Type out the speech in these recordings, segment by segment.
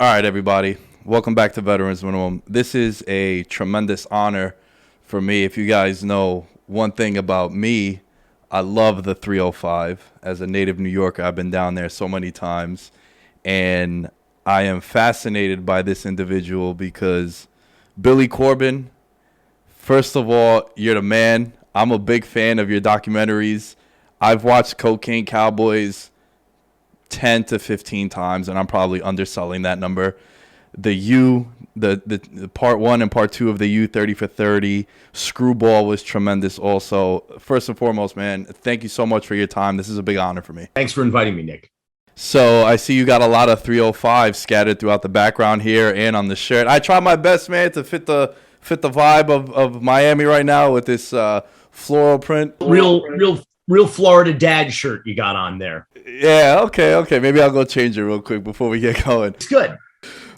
All right, everybody. Welcome back to Veterans Minimum. This is a tremendous honor for me. If you guys know one thing about me, I love the 305. As a native New Yorker, I've been down there so many times. And I am fascinated by this individual because Billy Corben, first of all, you're the man. I'm a big fan of your documentaries. I've watched Cocaine Cowboys 10 to 15 times, and I'm probably underselling that number. The part one and part two of the U 30 for 30. Screwball was tremendous also. First and foremost, man, thank you so much for your time. This is a big honor for me. Thanks for inviting me, Nick. So I see you got a lot of 305 scattered throughout the background here and on the shirt. I try my best, man, to fit the vibe of Miami right now with this floral print. Real Florida dad shirt you got on there. Yeah, okay. Maybe I'll go change it real quick before we get going. It's good.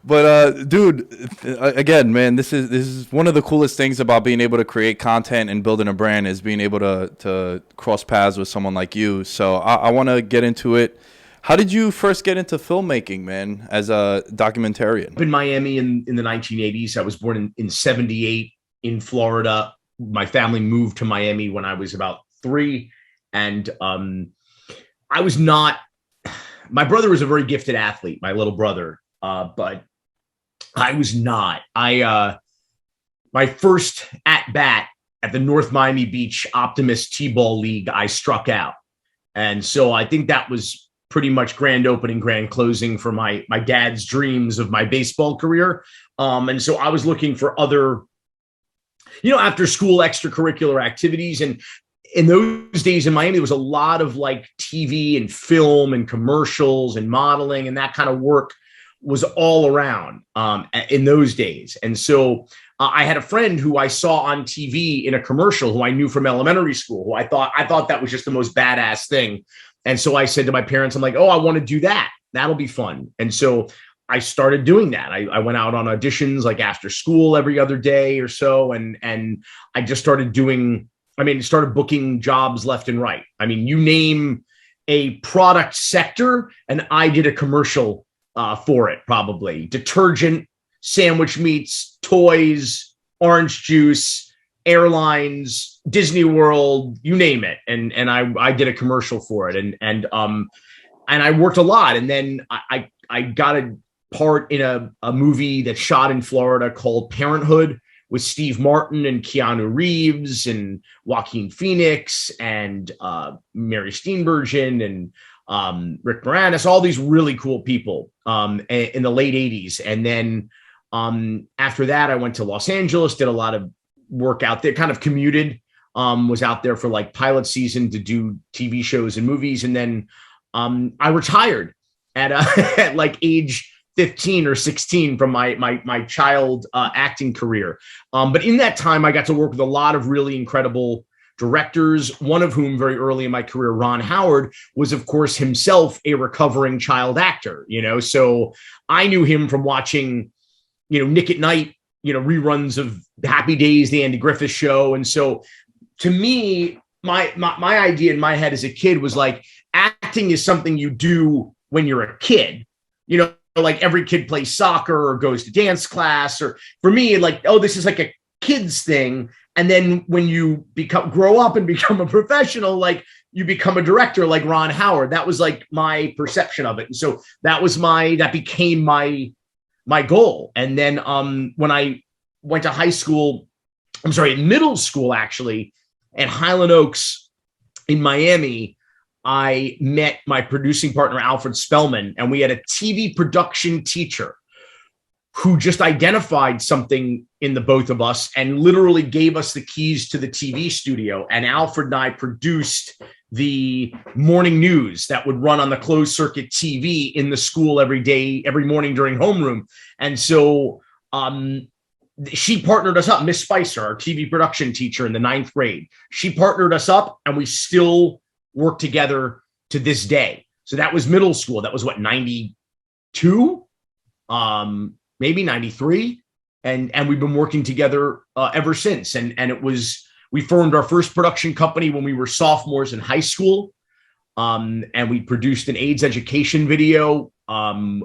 But dude, again, man, this is one of the coolest things about being able to create content and building a brand is being able to cross paths with someone like you. So I want to get into it. How did you first get into filmmaking, man, as a documentarian? In Miami in the 1980s. I was born in 78 in Florida. My family moved to Miami when I was about 3. And I was not, my brother was a very gifted athlete, my little brother, but I was not. My first at bat at the North Miami Beach Optimist T-ball league, I struck out. And so I think that was pretty much grand opening, grand closing for my dad's dreams of my baseball career. And so I was looking for other, after school extracurricular activities. And in those days in Miami, there was a lot of like TV and film and commercials and modeling, and that kind of work was all around in those days. And so I had a friend who I saw on TV in a commercial who I knew from elementary school, who I thought that was just the most badass thing. And so I said to my parents, I'm like, oh, I want to do that. That'll be fun. And so I started doing that. I went out on auditions like after school every other day or so. And I just started started booking jobs left and right. I mean, you name a product sector and I did a commercial for it, probably. Detergent, sandwich meats, toys, orange juice, airlines, Disney World, you name it. And I did a commercial for it. And I worked a lot. And then I got a part in a movie that's shot in Florida called Parenthood, with Steve Martin and Keanu Reeves and Joaquin Phoenix and Mary Steenburgen and Rick Moranis, all these really cool people in the late 80s. And then after that, I went to Los Angeles, did a lot of work out there, kind of commuted, was out there for like pilot season to do TV shows and movies. And then I retired at like age 15 or 16 from my child acting career. But in that time, I got to work with a lot of really incredible directors, one of whom very early in my career, Ron Howard, was, of course, himself a recovering child actor, So I knew him from watching, Nick at Night, reruns of Happy Days, the Andy Griffith Show. And so to me, my idea in my head as a kid was like, acting is something you do when you're a kid, like every kid plays soccer or goes to dance class, or for me, like, oh, this is like a kid's thing. And then when you grow up and become a professional, like you become a director, like Ron Howard. That was like my perception of it. And so that became my goal. And then when I went to middle school, actually, at Highland Oaks in Miami, I met my producing partner, Alfred Spellman, and we had a TV production teacher who just identified something in the both of us and literally gave us the keys to the TV studio. And Alfred and I produced the morning news that would run on the closed circuit TV in the school every day, every morning during homeroom. And so she partnered us up, Miss Spicer, our TV production teacher in the 9th grade. She partnered us up, and we still work together to this day. So that was middle school. That was what, 92, maybe 93. And we've been working together ever since. And we formed our first production company when we were sophomores in high school. And we produced an AIDS education video, and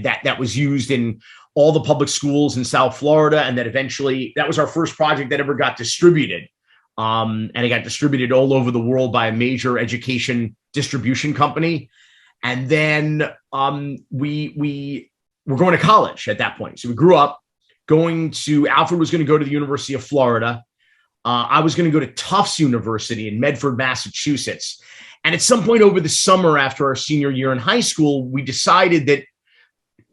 that was used in all the public schools in South Florida. And that was our first project that ever got distributed. And it got distributed all over the world by a major education distribution company. And then we were going to college at that point. So we grew up Alfred was going to go to the University of Florida. I was going to go to Tufts University in Medford, Massachusetts. And at some point over the summer after our senior year in high school, we decided that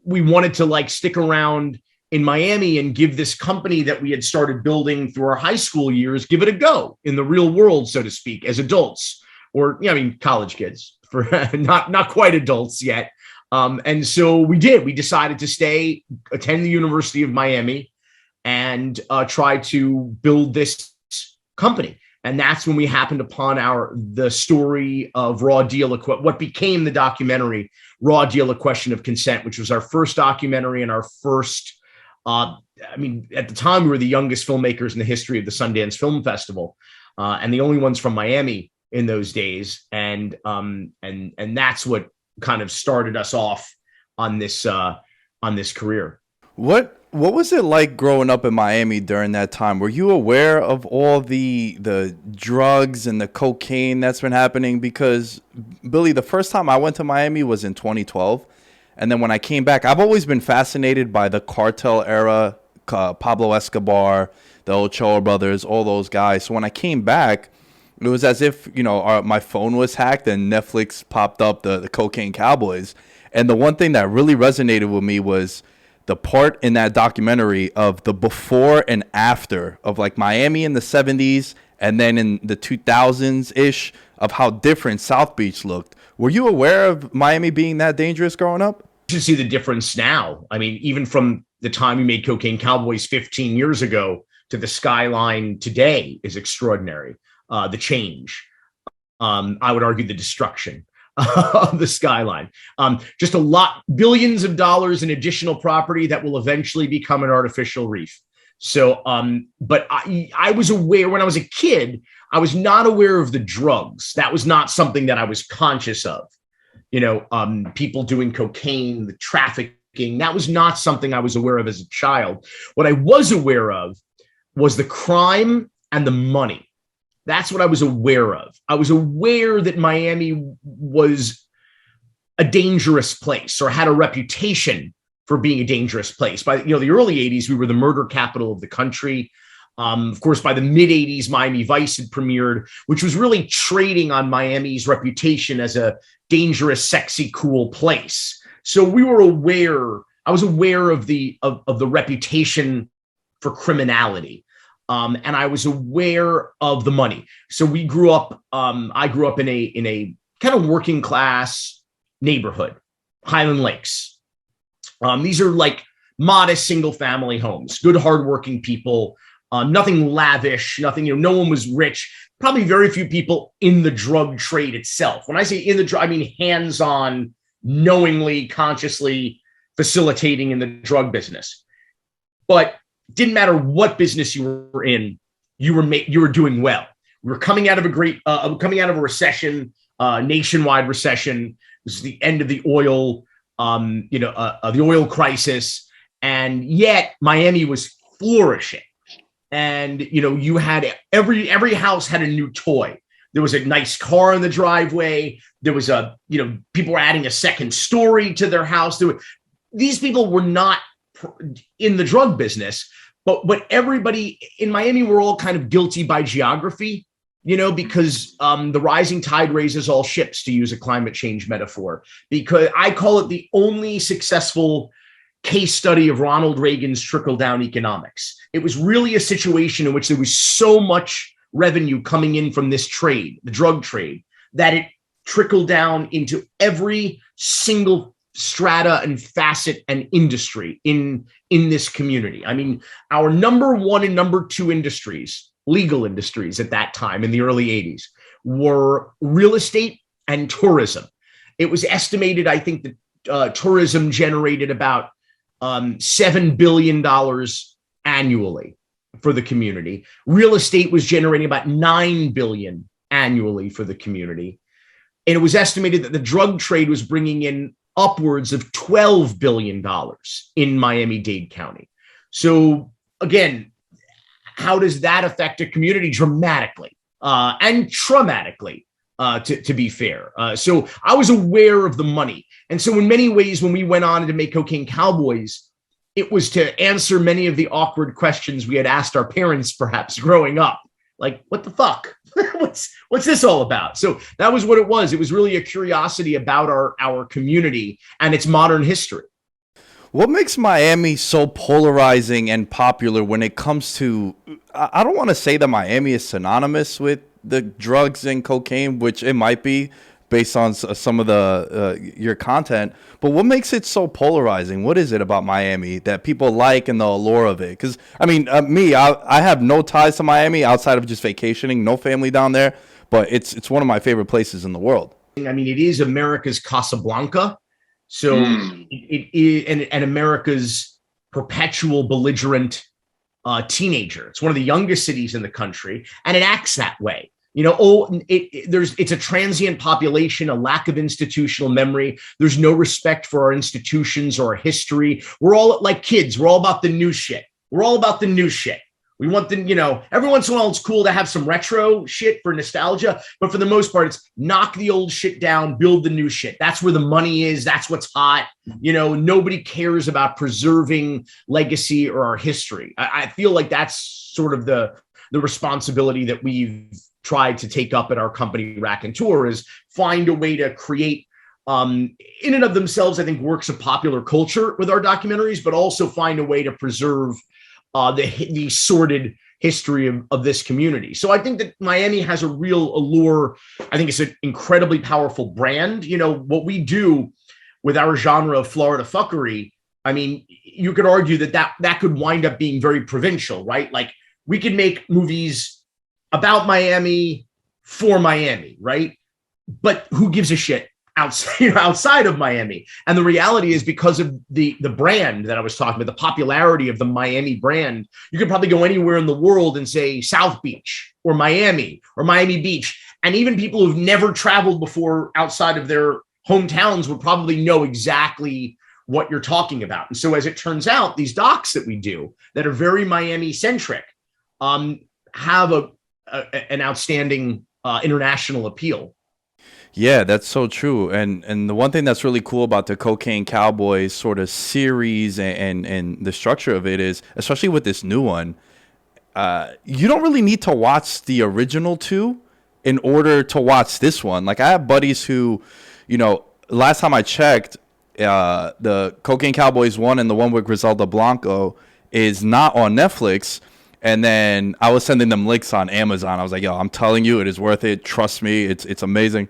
we wanted to stick around in Miami and give this company that we had started building through our high school years, give it a go in the real world, so to speak, as adults, or college kids, for not quite adults yet. And so we did. We decided to attend the University of Miami, and try to build this company. And that's when we happened upon the story of what became the documentary Raw Deal: A Question of Consent, which was our first documentary and our first. At the time, we were the youngest filmmakers in the history of the Sundance Film Festival, and the only ones from Miami in those days. And that's what kind of started us off on this career. What was it like growing up in Miami during that time? Were you aware of all the drugs and the cocaine that's been happening? Because, Billy, the first time I went to Miami was in 2012. And then when I came back, I've always been fascinated by the cartel era, Pablo Escobar, the Ochoa brothers, all those guys. So when I came back, it was as if, my phone was hacked and Netflix popped up the Cocaine Cowboys. And the one thing that really resonated with me was the part in that documentary of the before and after of Miami in the 70s and then in the 2000s-ish of how different South Beach looked. Were you aware of Miami being that dangerous growing up? You should see the difference now. Even from the time we made Cocaine Cowboys 15 years ago to the skyline today is extraordinary. The change, I would argue the destruction of the skyline. Just billions of dollars in additional property that will eventually become an artificial reef. So, but I was aware when I was a kid, I was not aware of the drugs. That was not something that I was conscious of. People doing cocaine, the trafficking, that was not something I was aware of as a child. What I was aware of was the crime and the money. That's what I was aware of. I was aware that Miami was a dangerous place or had a reputation for being a dangerous place. By the early 80s, we were the murder capital of the country. Of course, by the mid 80s, Miami Vice had premiered, which was really trading on Miami's reputation as a dangerous, sexy, cool place. So we were aware. I was aware of the reputation for criminality. And I was aware of the money. So we grew up, I grew up in a kind of working class neighborhood, Highland Lakes. These are modest single family homes, good, hardworking people, nothing lavish, nothing, no one was rich, probably very few people in the drug trade itself. When I say in the drug, I mean hands-on, knowingly, consciously facilitating in the drug business. But didn't matter what business you were in, you were doing well. We were coming out of a recession, nationwide recession. This is the end of the oil, the oil crisis, and yet Miami was flourishing. And you had every house had a new toy. There was a nice car in the driveway. There was people were adding a second story to their house. These people were not in the drug business, but everybody in Miami were all kind of guilty by geography, because the rising tide raises all ships, to use a climate change metaphor, because I call it the only successful case study of Ronald Reagan's trickle-down economics. It was really a situation in which there was so much revenue coming in from this trade, the drug trade, that it trickled down into every single strata and facet and industry in this community. Our number one and number two industries, legal industries at that time in the early 80s, were real estate and tourism. It was estimated, I think, that tourism generated about $7 billion annually for the community. Real estate was generating about $9 billion annually for the community. And it was estimated that the drug trade was bringing in upwards of $12 billion in Miami-Dade County. So again, how does that affect a community? Dramatically and traumatically, to be fair. So I was aware of the money. And so in many ways, when we went on to make Cocaine Cowboys, it was to answer many of the awkward questions we had asked our parents, perhaps growing up. Like, what the fuck? What's this all about? So that was what it was. It was really a curiosity about our community and its modern history. What makes Miami so polarizing and popular when it comes to, I don't want to say that Miami is synonymous with the drugs and cocaine, which it might be based on some of the your content, but what makes it so polarizing? What is it about Miami that people like and the allure of it? Because I mean, I have no ties to Miami outside of just vacationing, no family down there, but it's one of my favorite places in the world. I mean, it is America's Casablanca, so it is, and America's perpetual belligerent teenager. It's one of the youngest cities in the country, and it acts that way. You know, it's a transient population, a lack of institutional memory. There's no respect for our institutions or our history. We're all like kids. We're all about the new shit. We're all about the new shit. We want the, you know, every once in a while it's cool to have some retro shit for nostalgia, but for the most part, it's knock the old shit down, build the new shit. That's where the money is. That's what's hot. You know, nobody cares about preserving legacy or our history. I feel like that's sort of the responsibility that we've tried to take up at our company Rakontur, is find a way to create in and of themselves, I think, works of popular culture with our documentaries, but also find a way to preserve the sordid history of this community. So I think that Miami has a real allure. I think it's an incredibly powerful brand. You know, what we do with our genre of Florida fuckery, I mean, you could argue that could wind up being very provincial, right? Like, we could make movies about Miami for Miami, right? But who gives a shit outside of Miami? And the reality is, because of the brand that I was talking about, the popularity of the Miami brand, you could probably go anywhere in the world and say South Beach or Miami Beach. And even people who've never traveled before outside of their hometowns would probably know exactly what you're talking about. And so as it turns out, these docs that we do that are very Miami centric have an outstanding international appeal. Yeah, that's so true. And the one thing that's really cool about the Cocaine Cowboys sort of series and the structure of it is, especially with this new one, you don't really need to watch the original two in order to watch this one. Like, I have buddies who, you know, last time I checked, the Cocaine Cowboys one and the one with Griselda Blanco is not on Netflix. And then I was sending them links on Amazon. I was like, yo, I'm telling you, it is worth it. Trust me. It's amazing.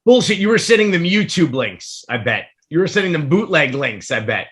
Bullshit. You were sending them YouTube links, I bet. You were sending them bootleg links, I bet.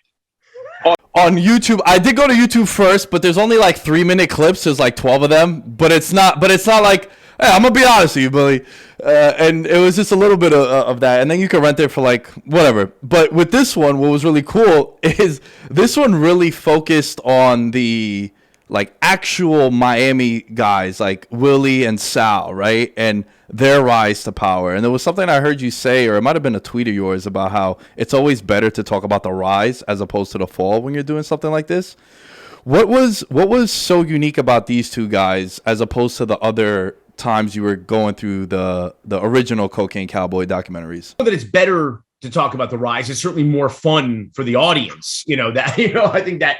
On YouTube, I did go to YouTube first, but there's only like 3-minute clips. There's like 12 of them, but it's not like, hey, I'm gonna be honest with you, Billy. And it was just a little bit of that. And then you can rent it for like whatever. But with this one, what was really cool is this one really focused on the like actual Miami guys like Willie and Sal, right? And their rise to power. And there was something I heard you say, or it might have been a tweet of yours, about how it's always better to talk about the rise as opposed to the fall when you're doing something like this. What was so unique about these two guys as opposed to the other times you were going through the original Cocaine Cowboy documentaries? That it's better to talk about the rise. It's certainly more fun for the audience. You know, that, you know, I think that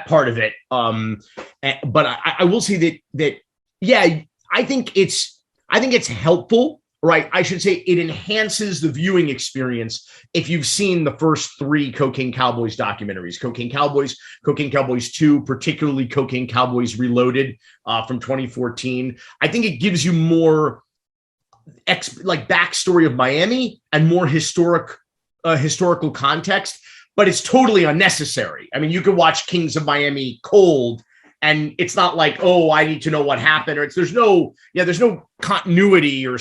part of it. But I will say that yeah, I think it's helpful, right? I should say it enhances the viewing experience if you've seen the first 3 Cocaine Cowboys documentaries: Cocaine Cowboys, Cocaine Cowboys 2, particularly Cocaine Cowboys Reloaded from 2014. I think it gives you more backstory of Miami and more historical context. But it's totally unnecessary. I mean, you can watch Kings of Miami cold, and it's not like, oh, I need to know what happened, or there's no continuity, or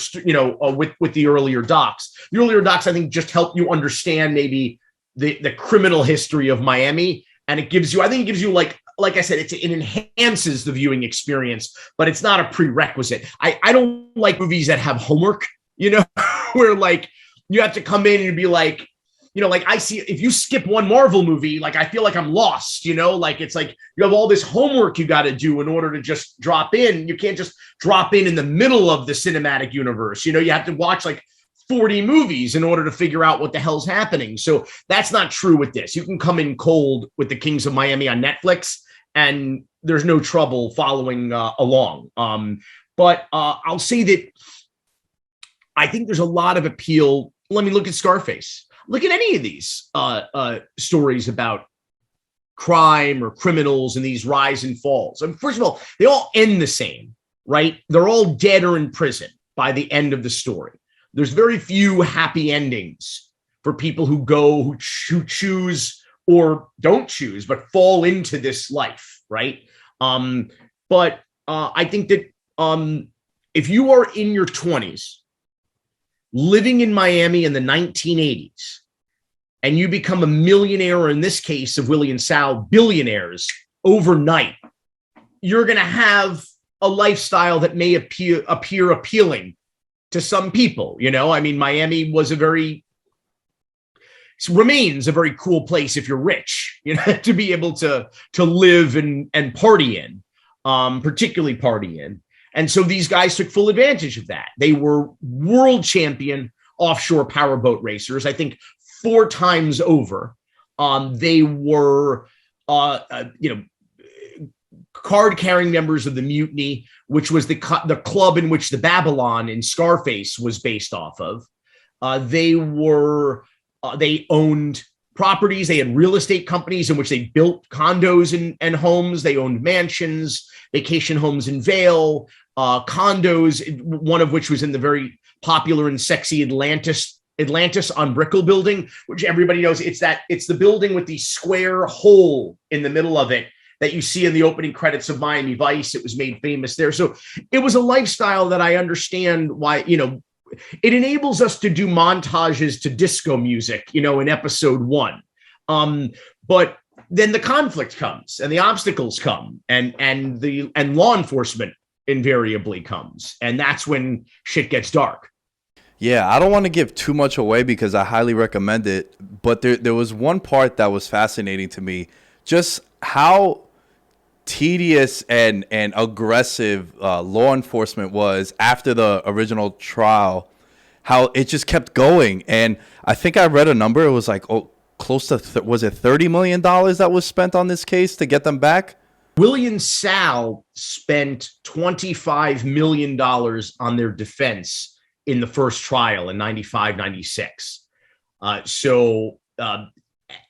with the earlier docs. The earlier docs, I think, just help you understand maybe the criminal history of Miami, and it gives you, like I said, it enhances the viewing experience, but it's not a prerequisite. I don't like movies that have homework, you know. where like you have to come in and be like, like I see if you skip one Marvel movie, like I feel like I'm lost, like it's like you have all this homework you got to do in order to just drop in. You can't just drop in the middle of the cinematic universe. You have to watch like 40 movies in order to figure out what the hell's happening. So that's not true with this. You can come in cold with the Kings of Miami on Netflix and there's no trouble following along. But I'll say that I think there's a lot of appeal. Let me look at Scarface. Look at any of these stories about crime or criminals and these rise and falls. I mean, first of all, they all end the same, right? They're all dead or in prison by the end of the story. There's very few happy endings for people who choose or don't choose, but fall into this life, right? But I think that if you are in your 20s, living in Miami in the 1980s, and you become a millionaire, or in this case of Willie and Sal, billionaires overnight, you're going to have a lifestyle that may appear appealing to some people. I mean, Miami remains a very cool place if you're rich, to be able to live and party in, particularly party in. And so these guys took full advantage of that. They were world champion offshore powerboat racers, I think 4 times over. They were, card-carrying members of the Mutiny, which was the club in which the Babylon in Scarface was based off of. They owned properties. They had real estate companies in which they built condos and homes. They owned mansions, vacation homes in Vail, condos, one of which was in the very popular and sexy Atlantis on Brickell building, which everybody knows. It's the building with the square hole in the middle of it that you see in the opening credits of Miami Vice. It was made famous there. So it was a lifestyle that I understand why, it enables us to do montages to disco music, in episode 1. But then the conflict comes and the obstacles come and law enforcement invariably comes. And that's when shit gets dark. Yeah, I don't want to give too much away because I highly recommend it. But there was one part that was fascinating to me, just how tedious and aggressive law enforcement was after the original trial, how it just kept going. And I think I read a number. It was like, close to, was it $30 million that was spent on this case to get them back? Willie and Sal spent $25 million on their defense in the first trial in 95, 96. So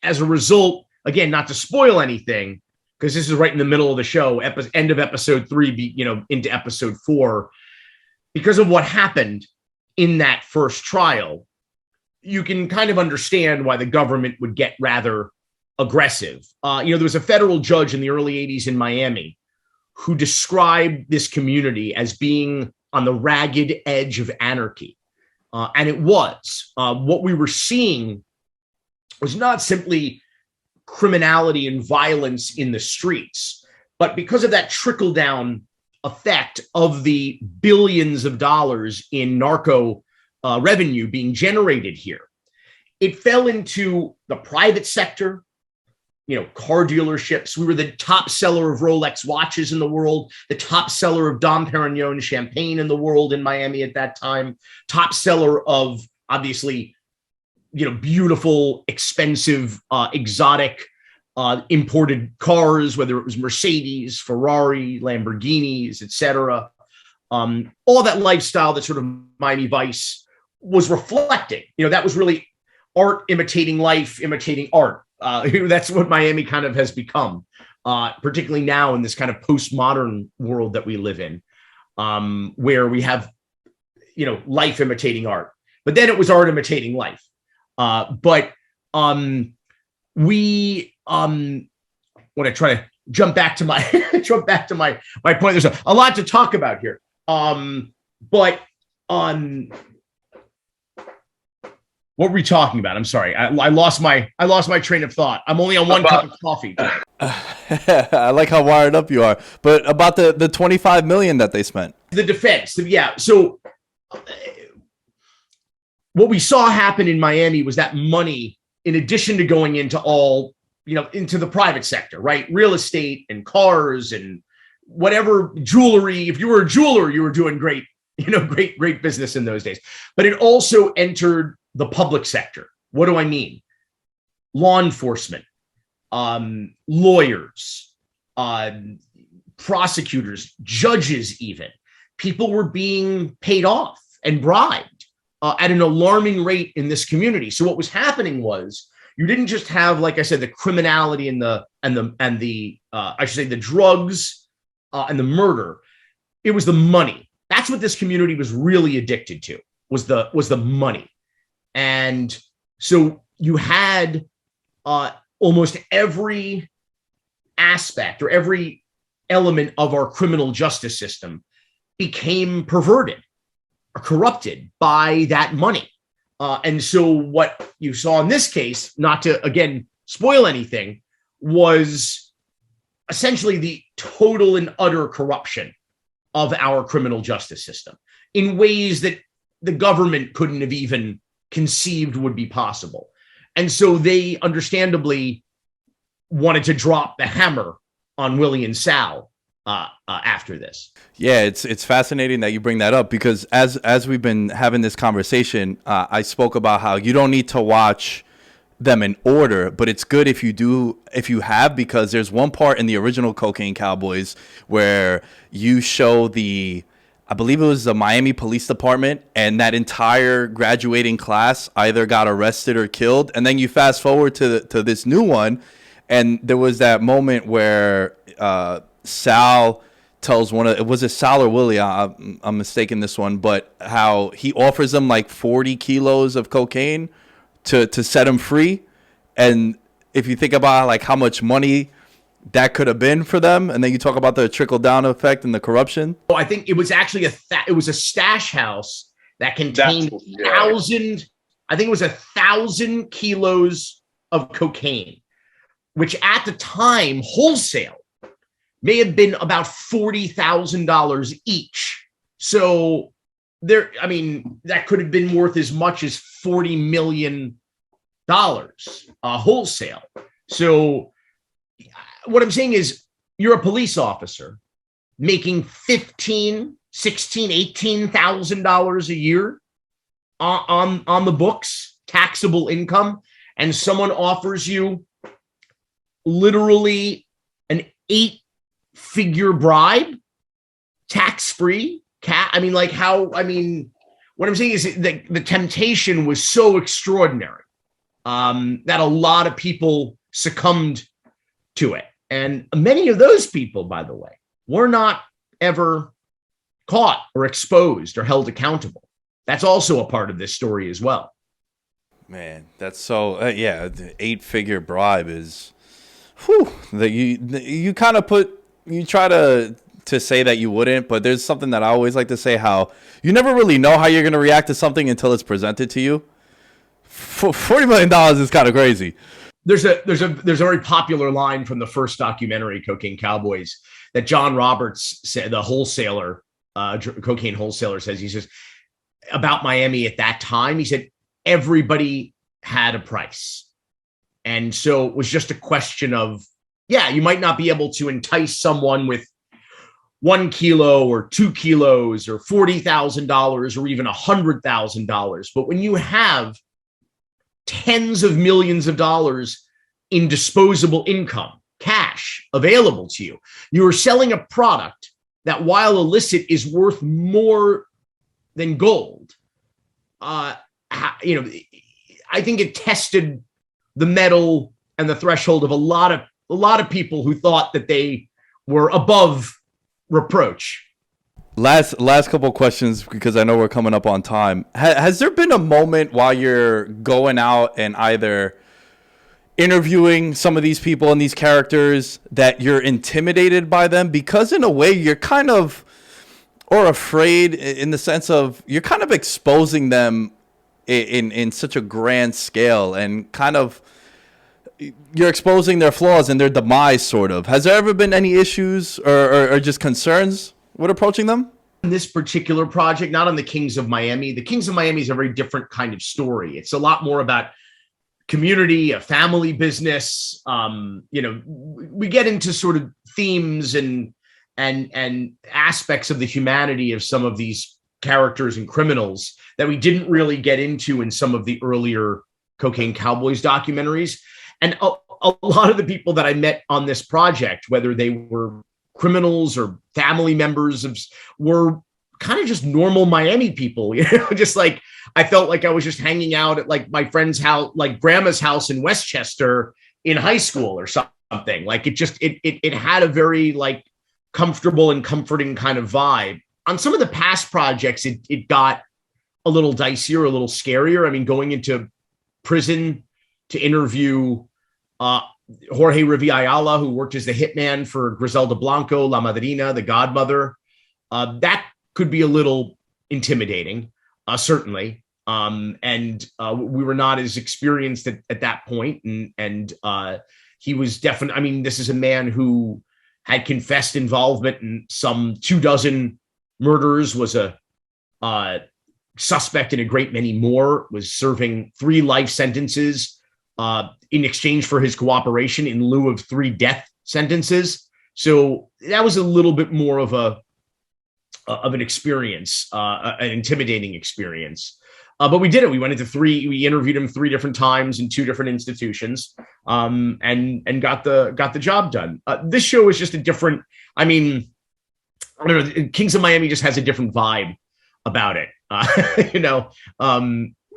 as a result, again, not to spoil anything, because this is right in the middle of the show, end of episode 3, into episode 4, because of what happened in that first trial, you can kind of understand why the government would get rather aggressive. There was a federal judge in the early 80s in Miami who described this community as being on the ragged edge of anarchy. And it was. What we were seeing was not simply criminality and violence in the streets, but because of that trickle-down effect of the billions of dollars in narco revenue being generated here, it fell into the private sector, car dealerships. We were the top seller of Rolex watches in the world, the top seller of Dom Perignon champagne in the world in Miami at that time, top seller of, obviously, beautiful, expensive, exotic imported cars, whether it was Mercedes, Ferrari, Lamborghinis, etc. All that lifestyle that sort of Miami Vice was reflecting. That was really art imitating life, imitating art. That's what Miami kind of has become, particularly now in this kind of postmodern world that we live in, where we have, life imitating art. But then it was art imitating life. But we when I try to jump back to my my point, there's a lot to talk about here. But what were we talking about? I'm sorry. I lost my train of thought. I'm only on one cup of coffee. I like how wired up you are. But about the $25 million that they spent. The defense. Yeah. So what we saw happen in Miami was that money, in addition to going into all, into the private sector, right? Real estate and cars and whatever, jewelry. If you were a jeweler, you were doing great, great business in those days. But it also entered the public sector. What do I mean? Law enforcement, lawyers, prosecutors, judges, even. People were being paid off and bribed at an alarming rate in this community. So what was happening was, you didn't just have, like I said, the criminality and the I should say the drugs and the murder. It was the money. That's what this community was really addicted to, was the money. And so you had almost every aspect or every element of our criminal justice system became perverted or corrupted by that money. And so what you saw in this case, not to, again, spoil anything, was essentially the total and utter corruption of our criminal justice system in ways that the government couldn't have even conceived would be possible. And so they understandably wanted to drop the hammer on Willie and Sal after this. Yeah, it's fascinating that you bring that up, because as we've been having this conversation, I spoke about how you don't need to watch them in order, but it's good if you have, because there's one part in the original Cocaine Cowboys where you show I believe it was the Miami Police Department, and that entire graduating class either got arrested or killed. And then you fast forward to this new one, and there was that moment where Sal tells was it Sal or Willie? I'm mistaken this one, but how he offers them like 40 kilos of cocaine to set him free. And if you think about like how much money that could have been for them, and then you talk about the trickle down effect and the corruption. Oh, I think it was actually it was a stash house that contained 1,000. I think it was 1,000 kilos of cocaine, which at the time wholesale may have been about $40,000 each. So that could have been worth as much as $40 million wholesale. So what I'm saying is, you're a police officer making $15,000, $16,000, $18,000 a year on the books, taxable income, and someone offers you literally an 8-figure bribe, tax-free. What I'm saying is that the temptation was so extraordinary that a lot of people succumbed to it. And many of those people, by the way, were not ever caught or exposed or held accountable. That's also a part of this story as well. Man, that's so, the 8-figure bribe is, that you kind of you try to say that you wouldn't, but there's something that I always like to say, how you never really know how you're going to react to something until it's presented to you. $40 million is kind of crazy. There's a very popular line from the first documentary, Cocaine Cowboys, that John Roberts said, the wholesaler, cocaine wholesaler, says, he says about Miami at that time, he said, everybody had a price. And so it was just a question of, you might not be able to entice someone with 1 kilo or 2 kilos or $40,000 or even $100,000. But when you have tens of millions of dollars in disposable income, cash available to you, you are selling a product that, while illicit, is worth more than gold. I think it tested the mettle and the threshold of a lot of people who thought that they were above reproach. Last couple of questions, because I know we're coming up on time. Has there been a moment while you're going out and either interviewing some of these people and these characters that you're intimidated by them? Because in a way you're kind of, or afraid, in the sense of you're kind of exposing them in such a grand scale, and kind of you're exposing their flaws and their demise, sort of. Has there ever been any issues or just concerns with approaching them? in this particular project, not on the Kings of Miami. The Kings of Miami is a very different kind of story. It's a lot more about community, a family business. We get into sort of themes and aspects of the humanity of some of these characters and criminals that we didn't really get into in some of the earlier Cocaine Cowboys documentaries. And a lot of the people that I met on this project, whether they were criminals or family members, were kind of just normal Miami people, just like I felt like I was just hanging out at like my friend's house, like grandma's house in Westchester in high school or something. Like it had a very like comfortable and comforting kind of vibe. On some of the past projects, it got a little dicier, a little scarier. I mean, going into prison to interview Jorge Riviayala, who worked as the hitman for Griselda Blanco, La Madrina, the godmother, that could be a little intimidating, certainly. We were not as experienced at that point. And he was definitely, I mean, this is a man who had confessed involvement in some 24 murders, was a suspect in a great many more, was serving 3 life sentences in exchange for his cooperation in lieu of 3 death sentences. So that was a little bit more of an experience, an intimidating experience. But we did it. We went into we interviewed him 3 different times in 2 different institutions, and got the job done. This show is just a different, I mean, I don't know, Kings of Miami just has a different vibe about it.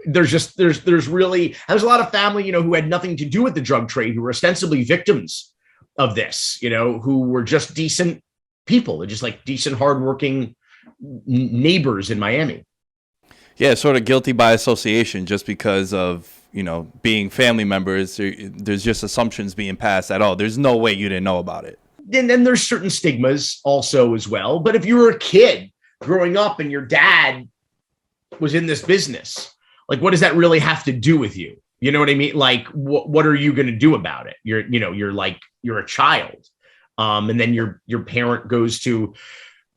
There's a lot of family, who had nothing to do with the drug trade, who were ostensibly victims of this, who were just decent people. They're just like decent, hardworking neighbors in Miami. Yeah, sort of guilty by association, just because of, being family members. There's just assumptions being passed that, oh, there's no way you didn't know about it. And then there's certain stigmas also as well. But if you were a kid growing up and your dad was in this business, like, what does that really have to do with you? You know what I mean? Like, what are you going to do about it? You're a child. And then your parent goes to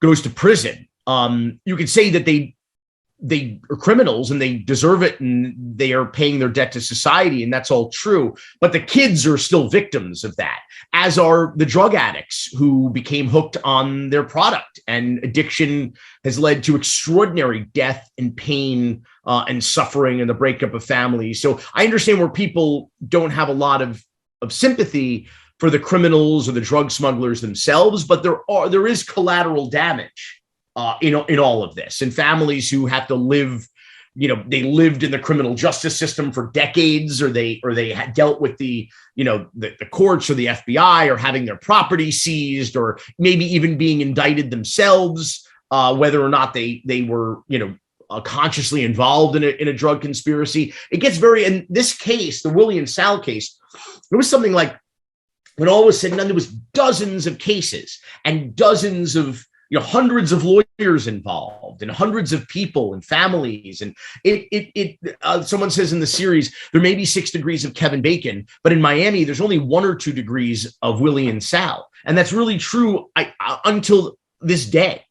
prison. You could say that they are criminals and they deserve it and they are paying their debt to society, and that's all true. But the kids are still victims of that, as are the drug addicts who became hooked on their product. And addiction has led to extraordinary death and pain and suffering and the breakup of families. So I understand where people don't have a lot of sympathy for the criminals or the drug smugglers themselves, but there is collateral damage in all of this, and families who have to live, they lived in the criminal justice system for decades, or they had dealt with the courts or the FBI, or having their property seized, or maybe even being indicted themselves, whether or not they were, consciously involved in a drug conspiracy. It gets in this case, the Willie and Sal case, it was something like, when all was said and done, there was dozens of cases and dozens of, hundreds of lawyers involved and hundreds of people and families. And someone says in the series, there may be 6 degrees of Kevin Bacon, but in Miami, there's only 1 or 2 degrees of Willie and Sal. And that's really true until this day.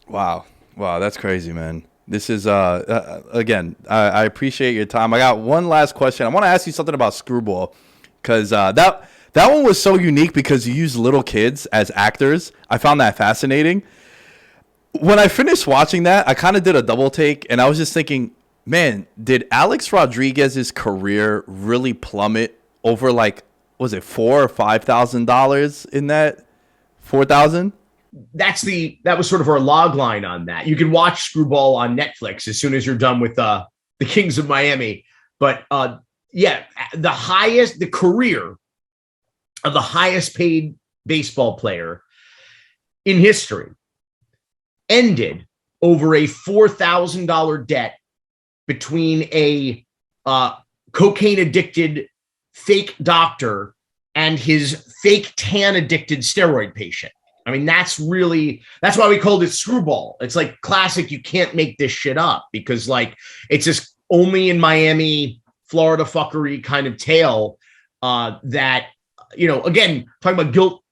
Wow. That's crazy, man. This is, again, I appreciate your time. I got one last question. I want to ask you something about Screwball, because that one was so unique because you use little kids as actors. I found that fascinating. When I finished watching that, I kind of did a double take, and I was just thinking, man, did Alex Rodriguez's career really plummet over, like, was it $4,000 or $5,000 in that? 4,000? That was sort of our log line on that. You can watch Screwball on Netflix as soon as you're done with the Kings of Miami. But the career of the highest paid baseball player in history ended over a $4,000 debt between a cocaine addicted fake doctor and his fake tan addicted steroid patient. I mean, that's why we called it Screwball. It's like classic. You can't make this shit up, because like, it's just only in Miami, Florida fuckery kind of tale that, again, talking about guilt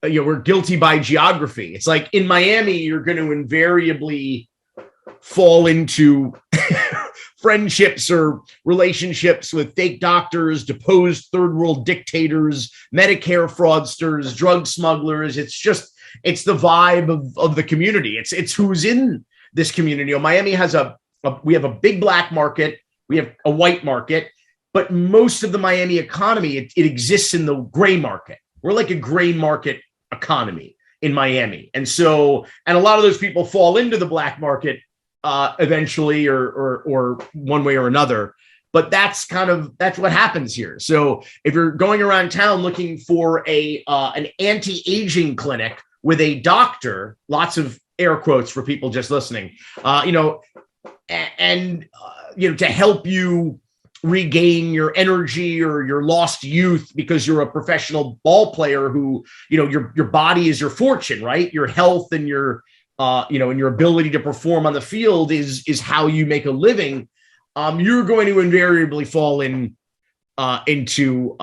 we're guilty by geography. It's like in Miami, you're going to invariably fall into friendships or relationships with fake doctors, deposed third world dictators, Medicare fraudsters, drug smugglers. It's the vibe of the community. It's who's in this community. Miami has we have a big black market. We have a white market, but most of the Miami economy, it exists in the gray market. We're like a gray market economy in Miami. And a lot of those people fall into the black market eventually or one way or another. But that's what happens here. So if you're going around town looking for an anti-aging clinic with a doctor, lots of air quotes for people just listening, to help you regain your energy or your lost youth because you're a professional ball player who, your body is your fortune, right? Your health and your and your ability to perform on the field is how you make a living. You're going to invariably fall into into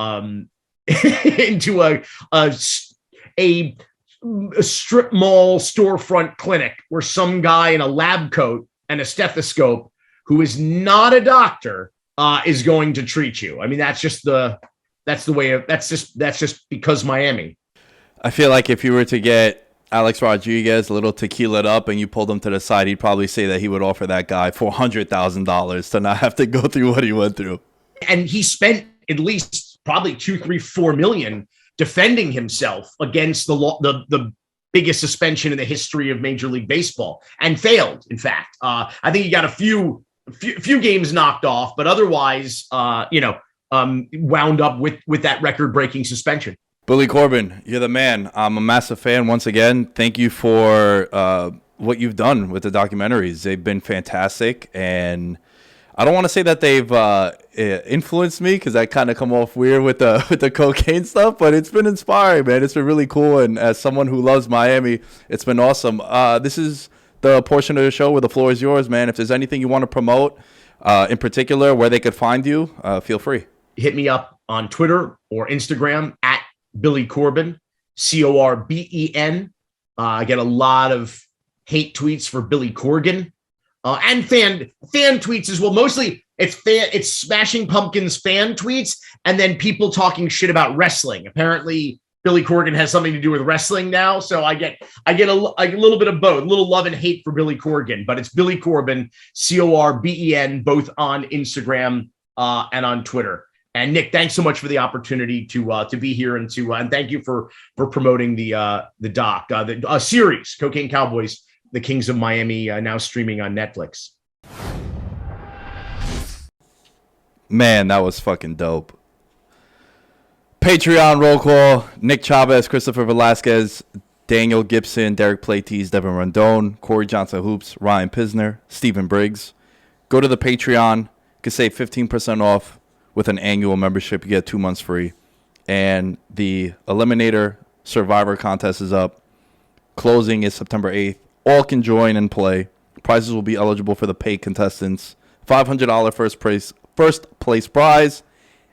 a strip mall storefront clinic where some guy in a lab coat and a stethoscope who is not a doctor is going to treat you. I mean, that's just because Miami. I feel like if you were to get Alex Rodriquez a little tequila'd up and you pulled him to the side, he'd probably say that he would offer that guy $400,000 to not have to go through what he went through. And he spent at least probably $2, $3, $4 million defending himself against the biggest suspension in the history of Major League Baseball, and failed. In fact, I think he got a few games knocked off, but otherwise, wound up with that record-breaking suspension. Billy Corben, you're the man. I'm a massive fan once again. Thank you for what you've done with the documentaries. They've been fantastic, and I don't want to say that they've influenced me because I kind of come off weird with the cocaine stuff, but it's been inspiring, man. It's been really cool, and as someone who loves Miami, it's been awesome. This is the portion of the show where the floor is yours, man. If there's anything you want to promote, in particular, where they could find you, feel free. Hit me up on Twitter or Instagram at Billy Corben, Corben. I get a lot of hate tweets for Billy Corgan, and fan tweets as well. Mostly it's Smashing Pumpkins fan tweets, and then people talking shit about wrestling. Apparently, Billy Corgan has something to do with wrestling now, so I get a little bit of both, a little love and hate for Billy Corgan. But it's Billy Corben, Corben, both on Instagram and on Twitter. And Nick, thanks so much for the opportunity to be here and thank you for promoting the series, Cocaine Cowboys, The Kings of Miami, now streaming on Netflix. Man, that was fucking dope. Patreon roll call: Nick Chavez, Christopher Villescaz, Daniel Gibson, Dereck Pleites, Devin Rendon, Kori Johnson-Hoopes, Ryan Pistner, Stephen Briggs. Go to the Patreon. You can save 15% off. With an annual membership, you get 2 months free. And the Eliminator Survivor contest is up. Closing is September 8th. All can join and play. Prizes will be eligible for the paid contestants. $500 first place prize.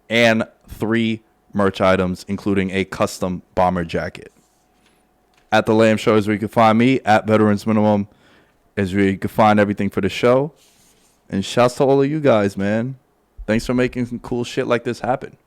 And 3 merch items, including a custom bomber jacket. At The Lamb Show is where you can find me. At Veterans Minimum is where you can find everything for the show. And shouts to all of you guys, man. Thanks for making some cool shit like this happen.